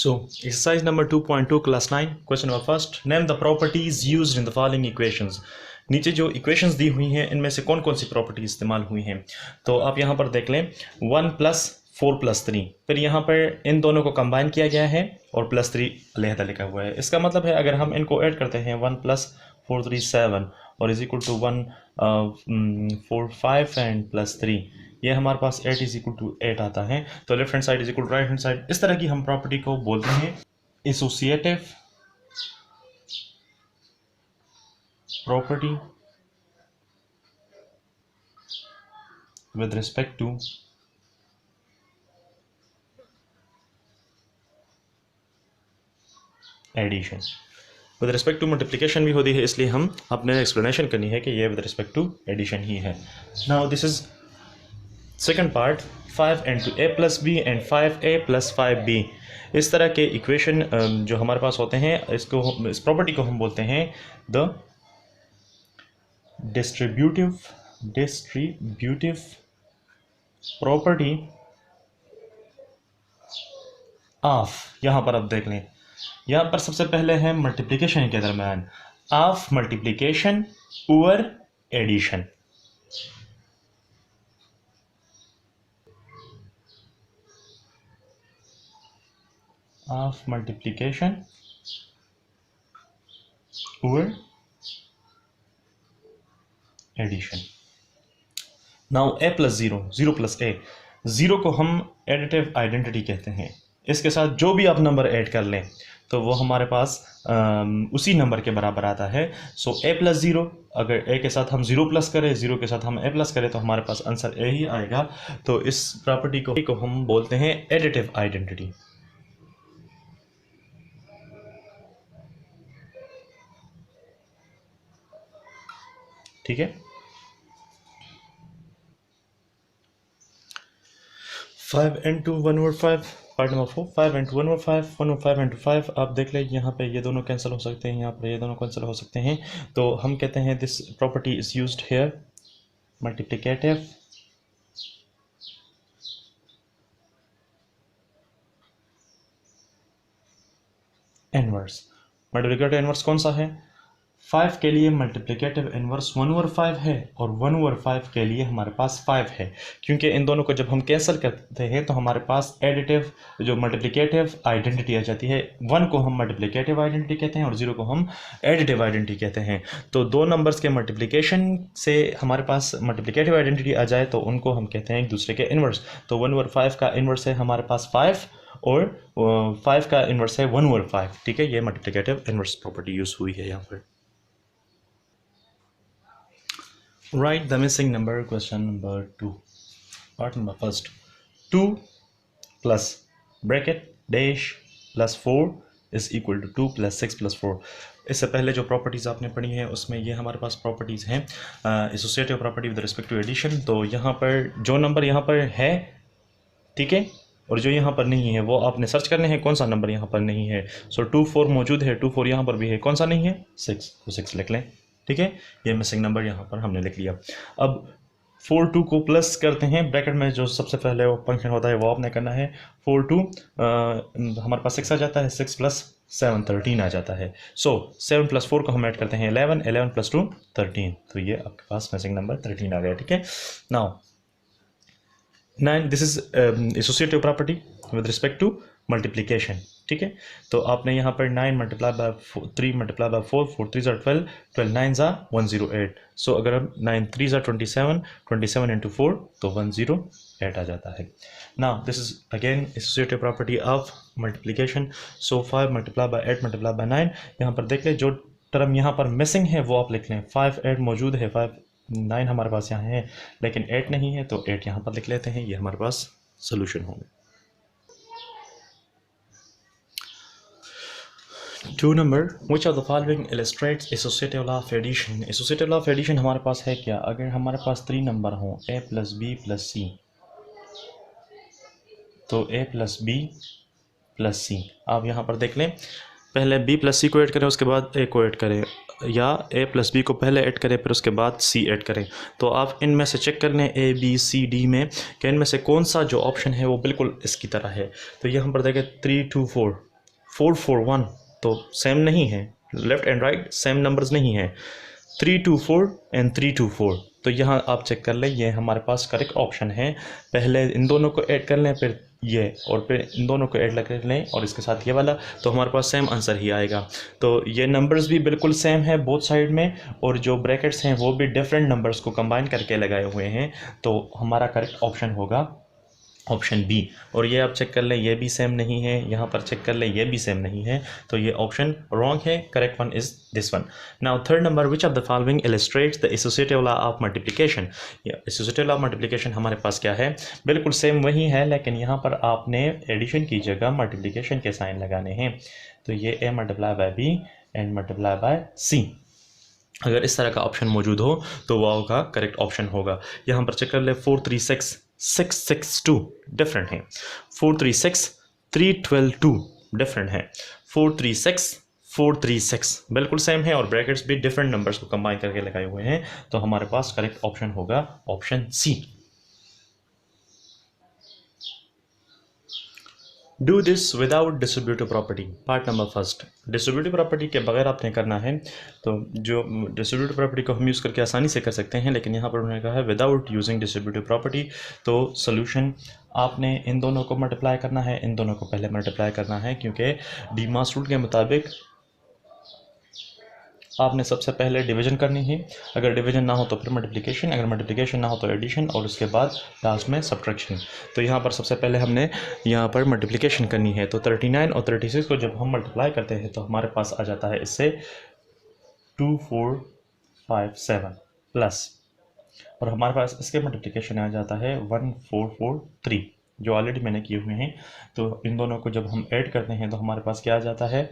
So, exercise number 2.2, class 9, question number first. Name the properties used in the following equations. नीचे जो equations दी हुई हैं इनमें से कौन कौन सी प्रॉपर्टी इस्तेमाल हुई हैं, तो आप यहाँ पर देख लें 1 + 4 + 3, फिर यहाँ पर इन दोनों को कंबाइन किया गया है और +3 अलहदा लिखा हुआ है। इसका मतलब है अगर हम इनको ऐड करते हैं 1 + 4 = 7 और इज इक्वल टू 1 4 5 एंड +3, ये हमारे पास 8 = 8 आता है। तो left hand side is equal to right hand side. इस तरह की हम प्रॉपर्टी को बोलते हैं associative property with respect to addition. With respect to multiplication भी होती है, इसलिए हम अपने एक्सप्लेनेशन करनी है कि ये विद रिस्पेक्ट टू एडिशन ही है। Now this is second part, 5 × a + b and 5a + 5b। इस तरह के इक्वेशन जो हमारे पास होते हैं, इस प्रॉपर्टी को हम बोलते हैं द डिस्ट्रीब्यूटिव प्रॉपर्टी ऑफ। यहाँ पर आप देख लें, यहाँ पर सबसे पहले है मल्टीप्लिकेशन के दरम्यान of multiplication over addition. Of multiplication over addition. Now a + 0, 0 + a, 0 को हम एडिटिव आइडेंटिटी कहते हैं। इसके साथ जो भी आप नंबर ऐड कर लें तो वो हमारे पास उसी नंबर के बराबर आता है। सो a + 0, अगर a के साथ हम 0 प्लस करें, 0 के साथ हम a प्लस करें तो हमारे पास आंसर a ही आएगा। तो इस प्रॉपर्टी को हम बोलते हैं एडिटिव आइडेंटिटी। ठीक है। 5 × 1/5, पार्ट नंबर 4, 5 × 1/5, 1/5 × 5। आप देख लें यहाँ पे ये दोनों कैंसिल हो सकते हैं, यहाँ पर ये दोनों कैंसिल हो सकते हैं। तो हम कहते हैं this property is used here multiplicative inverse. Multiplicative inverse कौन सा है? 5 के लिए मल्टीप्लिकेटिव इनवर्स 1/5 है और 1/5 के लिए हमारे पास 5 है, क्योंकि इन दोनों को जब हम कैंसिल करते हैं तो हमारे पास एडिटिव जो मल्टीप्लिकेटिव आइडेंटिटी आ जाती है। 1 को हम मल्टीप्लिकेटिव आइडेंटिटी कहते हैं और 0 को हम एडिटिव आइडेंटिटी कहते हैं। तो दो नंबर्स के मल्टीप्लिकेशन से हमारे पास मल्टीप्लिकेटिव आइडेंटिटी आ जाए तो उनको हम कहते हैं एक दूसरे के इनवर्स। तो 1/5 का इनवर्स है हमारे पास 5 और 5 का इनवर्स है 1/5। ठीक है, ये मल्टीप्लिकेटिव इनवर्स प्रॉपर्टी यूज हुई है यहाँ पर। Write the missing number, question number 2. Part number first. 2 plus bracket dash plus 4 is equal to 2 + 6 + 4. इससे पहले जो प्रॉपर्टीज़ आपने पढ़ी हैं उसमें ये हमारे पास प्रॉपर्टीज़ हैं associative property with respect to addition. तो यहाँ पर जो नंबर यहाँ पर है, ठीक है, और जो यहाँ पर नहीं है वो आपने सर्च करने हैं कौन सा नंबर यहाँ पर नहीं है। सो 2 4 मौजूद है, 2 4 यहाँ पर भी है, कौन सा नहीं है? 6। तो 6 लिख लें। ठीक है, ये मिसिंग नंबर यहाँ पर हमने लिख लिया। अब 4 2 को प्लस करते हैं, ब्रैकेट में जो सबसे पहले वो फंक्शन होता है वो आपने करना है। 4 2 हमारे पास 6 आ जाता है, 6 + 7 13 आ जाता है। सो 7 + 4 को हम ऐड करते हैं 11, 11 + 2 13। तो ये आपके पास मिसिंग नंबर 13 आ गया। ठीक है। Now 9, this is associative property with respect to multiplication. ठीक है, तो आपने यहाँ पर 9 × 3 × 4, 4 3 = 12, 12 9 = 108। सो अगर हम 9 3 = 27, 27 × 4 तो 108 आ जाता है। Now this is again associative property of multiplication. सो 5 × 8 × 9। यहाँ पर देख लें जो टर्म यहाँ पर मिसिंग है वो आप लिख लें। 5 8 मौजूद है, 5 9 हमारे पास यहाँ है लेकिन 8 नहीं है, तो 8 यहाँ पर लिख लेते हैं। ये हमारे पास सोल्यूशन होंगे। 2 number, which of the following illustrates associative law of addition? Associative law of addition हमारे पास है क्या? अगर हमारे पास 3 नंबर हों a + b + c, तो a + b + c। आप यहाँ पर देख लें, पहले b + c को ऐड करें, उसके बाद a को ऐड करें, या a + b को पहले ऐड करें फिर उसके बाद c ऐड करें। तो आप इनमें से चेक कर लें a b c d में कि इनमें से कौन सा जो ऑप्शन है वो बिल्कुल इसकी तरह है। तो यहाँ पर देखें 3 2 4, 441 तो सेम नहीं है, left and right same numbers नहीं है। 324 एंड 324, तो यहाँ आप चेक कर लें, ये हमारे पास करेक्ट ऑप्शन है। पहले इन दोनों को ऐड कर लें, फिर ये, और फिर इन दोनों को ऐड कर लें और इसके साथ ये वाला, तो हमारे पास सेम आंसर ही आएगा। तो ये नंबर्स भी बिल्कुल सेम है बोथ साइड में, और जो ब्रैकेट्स हैं वो भी डिफरेंट नंबर्स को कंबाइन करके लगाए हुए हैं, तो हमारा करेक्ट ऑप्शन होगा ऑप्शन बी। और ये आप चेक कर लें, ये भी सेम नहीं है, यहाँ पर चेक कर लें, ये भी सेम नहीं है, तो ये ऑप्शन रॉन्ग है। Correct one is this one. Now third number, which of the following illustrates the associative law of multiplication. Associative law of multiplication हमारे पास क्या है, बिल्कुल सेम वही है, लेकिन यहाँ पर आपने एडिशन की जगह मल्टीप्लिकेशन के साइन लगाने हैं। तो ये A multiply by B and multiply by C, अगर इस तरह का ऑप्शन मौजूद हो तो वो का करेक्ट ऑप्शन होगा। यहाँ पर चेक कर ले, 436 662 डिफरेंट है, 436 312 डिफरेंट है, 436 436 बिल्कुल सेम है, और ब्रैकेट्स भी डिफरेंट नंबर्स को कंबाइन करके लगाए हुए हैं, तो हमारे पास करेक्ट ऑप्शन होगा option C. Do this without distributive property. Part number first, distributive property के बगैर आपने करना है, तो जो डिस्ट्रीब्यूटिव प्रॉपर्टी को हम यूज़ करके आसानी से कर सकते हैं, लेकिन यहाँ पर उन्होंने कहा है विदाउट यूजिंग डिस्ट्रीब्यूटिव प्रॉपर्टी। तो सोल्यूशन आपने इन दोनों को मल्टीप्लाई करना है, इन दोनों को पहले मल्टीप्लाई करना है, क्योंकि डीमास रूल के मुताबिक आपने सबसे पहले डिवीजन करनी है, अगर डिवीजन ना हो तो फिर मल्टीप्लिकेशन, अगर मल्टीप्लिकेशन ना हो तो एडिशन, और उसके बाद लास्ट में सब्ट्रैक्शन। तो यहाँ पर सबसे पहले हमने यहाँ पर मल्टीप्लिकेशन करनी है, तो 39 और 36 को जब हम मल्टीप्लाई करते हैं तो हमारे पास आ जाता है इससे 2457 प्लस, और हमारे पास इसके मल्टीप्लिकेशन आ जाता है 1443 जो ऑलरेडी मैंने किए हुए हैं। तो इन दोनों को जब हम ऐड करते हैं तो हमारे पास क्या आ जाता है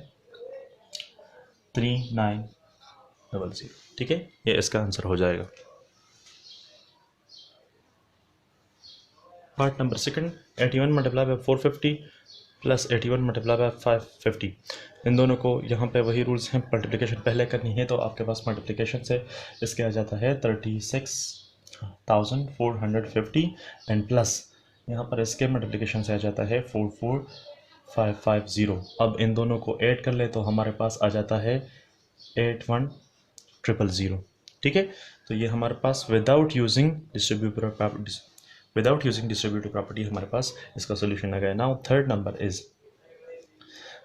3900। ठीक है, ये इसका आंसर हो जाएगा। Part number second, 81 multiply by 450 plus 81 multiply by 550, इन दोनों को यहाँ पे वही रूल्स हैं, मल्टीप्लिकेशन पहले करनी है, तो आपके पास मल्टीप्लिकेशन से इसके आ जाता है 36,450 एंड प्लस यहाँ पर इसके मल्टीप्लिकेशन से आ जाता है 44550। अब इन दोनों को ऐड कर ले तो हमारे पास आ जाता है 81000। ठीक है, तो ये हमारे पास विदाउट यूजिंग डिस्ट्रीब्यूटिव प्रॉपर्टी हमारे पास इसका सोल्यूशन आ गया। Now third number is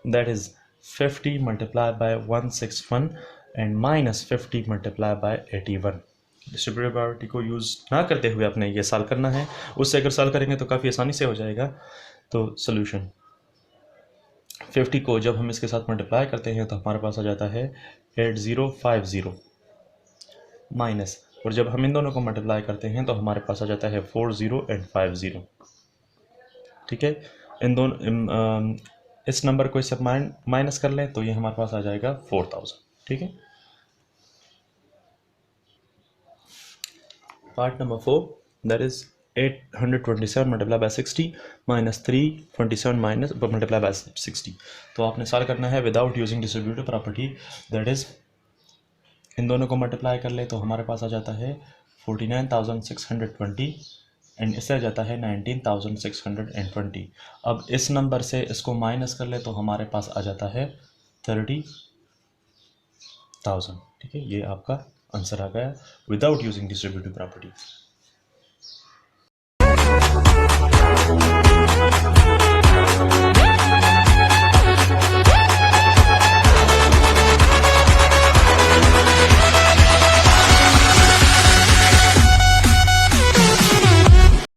that is 50 multiply by 161 and minus 50 multiply by 81। Distributive property को यूज़ ना करते हुए आपने ये सॉल्व करना है, उससे अगर सॉल्व करेंगे तो काफ़ी आसानी से हो जाएगा। तो सोल्यूशन 50 को जब हम इसके साथ मल्टीप्लाई करते हैं तो हमारे पास आ जाता है 8050 माइनस, और जब हम इन दोनों को मल्टीप्लाई करते हैं तो हमारे पास आ जाता है 40 एंड 50। ठीक है, इन दोनों इस नंबर को इससे माइनस कर लें तो ये हमारे पास आ जाएगा 4000। ठीक है, part number 4 that is 827 multiply by 60 minus 327 minus multiply by 60। तो आपने सॉल्व करना है without using distributive property, that is in दोनों को मल्टीप्लाई कर ले तो हमारे पास आ जाता है 49,620 एंड इससे आ जाता है 19,620। अब इस नंबर से इसको माइनस कर ले तो हमारे पास आ जाता है 30,000। ठीक है, ये आपका आंसर आ गया विदाउट यूजिंग डिस्ट्रीब्यूटिव प्रॉपर्टी।